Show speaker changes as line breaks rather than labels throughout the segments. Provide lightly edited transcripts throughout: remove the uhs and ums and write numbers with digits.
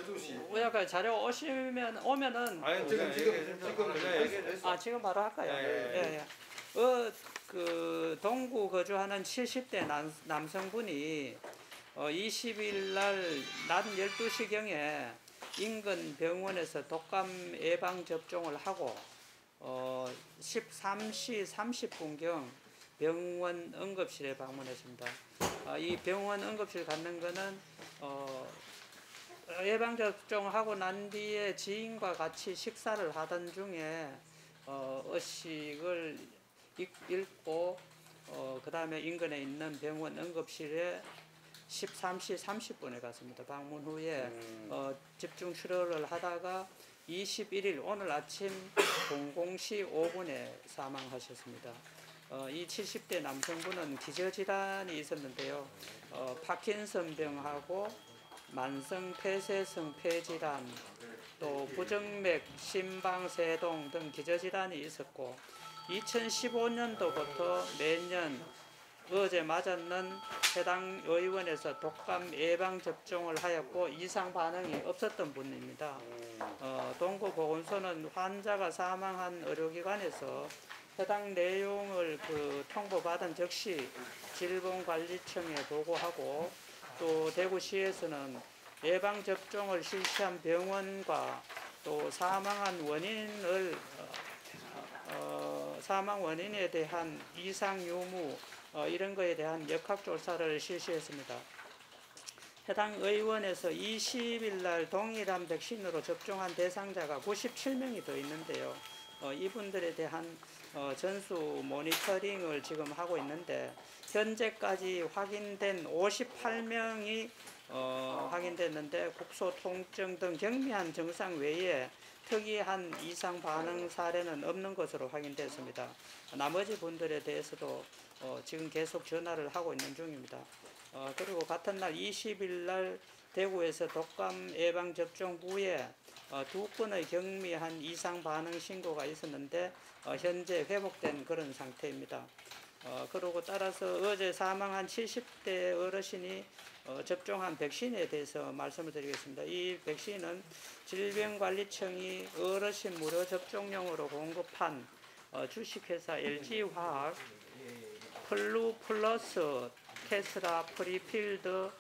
12시.
약간 자료 오면은.
아니 지금
지금 바로 할까요?
예.
그 동구 거주하는 70대 남성분이 20일 날 낮 12시경에 인근 병원에서 독감 예방 접종을 하고 13시 30분경 병원 응급실에 방문했습니다. 이 병원 응급실 갔는 거는 예방접종하고 난 뒤에 지인과 같이 식사를 하던 중에 의식을 잃고 그 다음에 인근에 있는 병원 응급실에 13시 30분에 갔습니다. 방문 후에 집중 치료를 하다가 21일 오늘 아침 00시 5분에 사망하셨습니다. 이 70대 남성분은 기저질환이 있었는데요. 파킨슨병하고 만성 폐쇄성 폐질환, 또 부정맥, 심방세동 등 기저질환이 있었고 2015년도부터 매년 어제 맞았는 해당 의원에서 독감 예방접종을 하였고 이상 반응이 없었던 분입니다. 동구보건소는 환자가 사망한 의료기관에서 해당 내용을 통보받은 즉시 질병관리청에 보고하고 또 대구시에서는 예방접종을 실시한 병원과 또 사망한 사망 원인에 대한 이상 유무 이런 거에 대한 역학조사를 실시했습니다. 해당 의원에서 20일 날 동일한 백신으로 접종한 대상자가 97명이 더 있는데요. 이분들에 대한 전수 모니터링을 지금 하고 있는데 현재까지 확인된 58명이 확인됐는데 국소 통증 등 경미한 증상 외에 특이한 이상 반응 사례는 없는 것으로 확인됐습니다. 나머지 분들에 대해서도 지금 계속 전화를 하고 있는 중입니다. 그리고 같은 날 20일 날 대구에서 독감 예방접종 후에 2건의 경미한 이상 반응 신고가 있었는데 현재 회복된 그런 상태입니다. 그리고 따라서 어제 사망한 70대 어르신이 접종한 백신에 대해서 말씀을 드리겠습니다. 이 백신은 질병관리청이 어르신 무료 접종용으로 공급한 주식회사 LG화학 플루 플러스 테스라 프리필드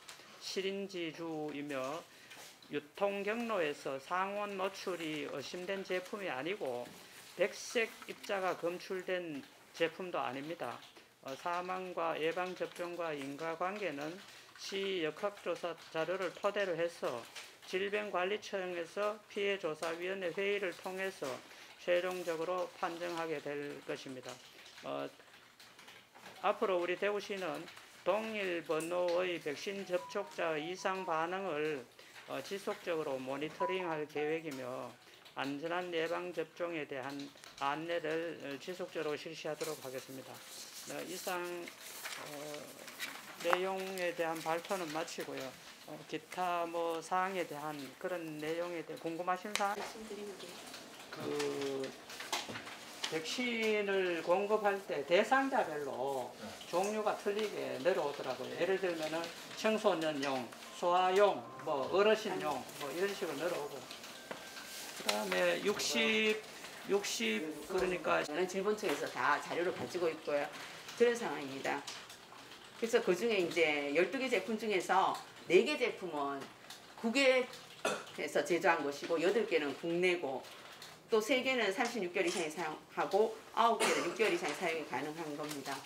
시린지주이며 유통 경로에서 상온 노출이 의심된 제품이 아니고 백색 입자가 검출된 제품도 아닙니다. 사망과 예방접종과 인과관계는 시 역학조사 자료를 토대로 해서 질병관리청에서 피해조사위원회 회의를 통해서 최종적으로 판정하게 될 것입니다. 앞으로 우리 대구시는 동일 번호의 백신 접촉자의 이상 반응을 지속적으로 모니터링할 계획이며 안전한 예방접종에 대한 안내를 지속적으로 실시하도록 하겠습니다. 이상 내용에 대한 발표는 마치고요. 기타 사항에 대한 그런 내용에 대해 궁금하신 사항? 백신을 공급할 때 대상자별로 종류가 틀리게 내려오더라고요. 예를 들면은 청소년용, 소아용, 어르신용 이런 식으로 내려오고. 그다음에 60 그러니까
저는 질본청에서 다 자료를 가지고 있고요. 그런 상황입니다. 그래서 그 중에 이제 12개 제품 중에서 4개 제품은 국외에서 제조한 것이고 8개는 국내고 또 3개는 36개월 이상이 사용하고 9개는 6개월 이상의 사용이 가능한 겁니다.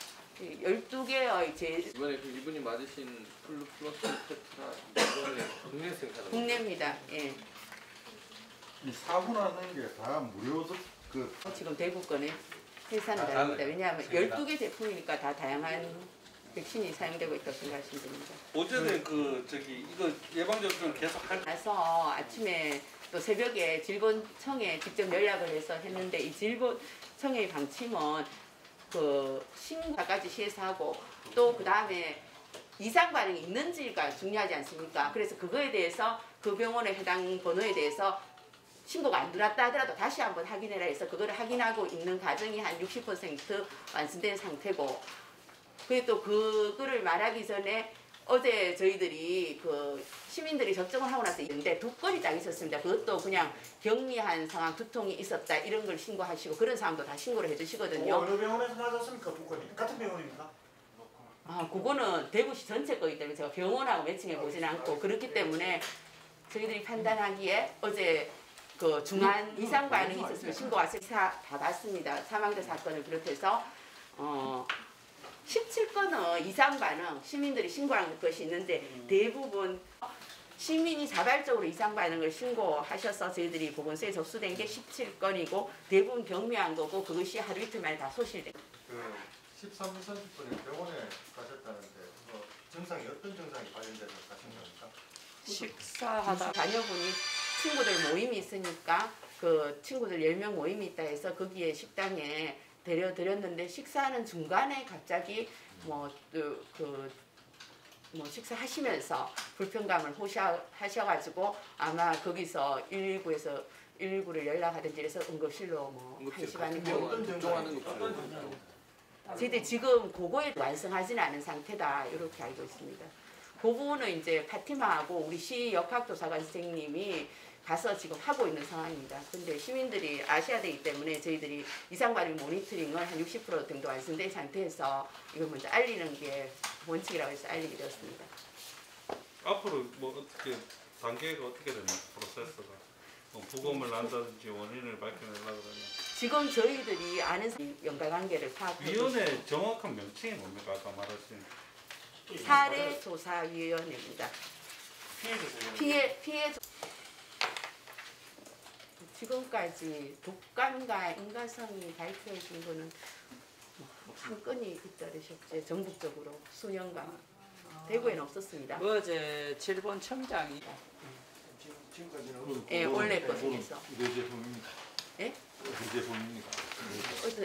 12개의
이번에 이분이 맞으신 플러스 테트라 이번에 국내 생산은
국내입니다. 예.
이 사고 나는 게 다 무료
지금 대부분에 회사는 다릅니다. 왜냐하면 12개 제품이니까 다 다양한 백신이 사용되고 있다고 생각하시면 됩니다.
어제는 이거 예방접종 계속
나서 아침에 또 새벽에 질본청에 직접 연락을 해서 했는데 이 질본청의 방침은 신고까지 시에서하고 또 그 다음에 이상 반응이 있는지가 중요하지 않습니까? 그래서 그거에 대해서 그 병원의 해당 번호에 대해서 신고가 안 들어왔다 하더라도 다시 한번 확인해라 해서 그거를 확인하고 있는 과정이 한 60% 완성된 상태고 그리고 또 그거를 말하기 전에 어제 저희들이 그 시민들이 접종을 하고 나서 있는데 2건이 딱 있었습니다. 그것도 그냥 경미한 상황, 두통이 있었다 이런 걸 신고하시고 그런 상황도 다 신고를 해주시거든요.
어느 병원에서 맞았습니까? 두 건이 같은 병원입니까?
아, 그거는 대구시 전체 거기 때문에 제가 병원하고 매칭해 보진 않고 그렇기 때문에 저희들이 판단하기에 어제 그 중한 이상 반응이 있었으면 신고 와서 다 봤습니다. 사망자 사건을 비롯해서 17건은 이상 반응 시민들이 신고한 것이 있는데 대부분 시민이 자발적으로 이상 반응을 신고하셔서 저희들이 보건소에 접수된 게 17건이고 대부분 경미한 거고 그것이 하루 이틀 만에 다 소실된 거예요.
그 13, 30분에 병원에 가셨다는데 증상이 어떤 증상이 관련돼서 가신 겁니까?
식사하다
자녀분이 친구들 모임이 있으니까 그 친구들 10명 모임이 있다 해서 거기에 식당에 데려드렸는데 식사하는 중간에 갑자기 뭐 식사하시면서 불편감을 호소하셔가지고 아마 거기서 119에서 119를 연락하든지 해서 응급실로 뭐 1시간이
걱정하는 거
저희들 지금 그거에 완성하지는 않은 상태다 이렇게 알고 있습니다. 그 부분은 이제 파티마하고 우리 시 역학조사관 선생님이 가서 지금 하고 있는 상황입니다. 근데 시민들이 아셔야 되기 때문에 저희들이 이상 반응 모니터링을 한 60% 정도 완성된 상태에서 이걸 먼저 알리는 게 원칙이라고 해서 알리게 되었습니다.
앞으로 뭐 어떻게 단계가 어떻게 되나 프로세스가 뭐 부검을 한다든지 원인을 밝혀내려고 그러면
지금 저희들이 아는 연관관계를 파악하고
위원회 정확한 명칭이 뭡니까 아까 말하신
사례조사위원회입니다. 피해 지금까지 독감과 인과성이 밝혀진 거는 한 건이 있더라셨죠. 전국적으로 수년간 대구에는 없었습니다.
어제 질본 청장이
지금까지는
예, 원래 거 중에서.
의료제품입니까?
예?
의료제품입니까?
어떤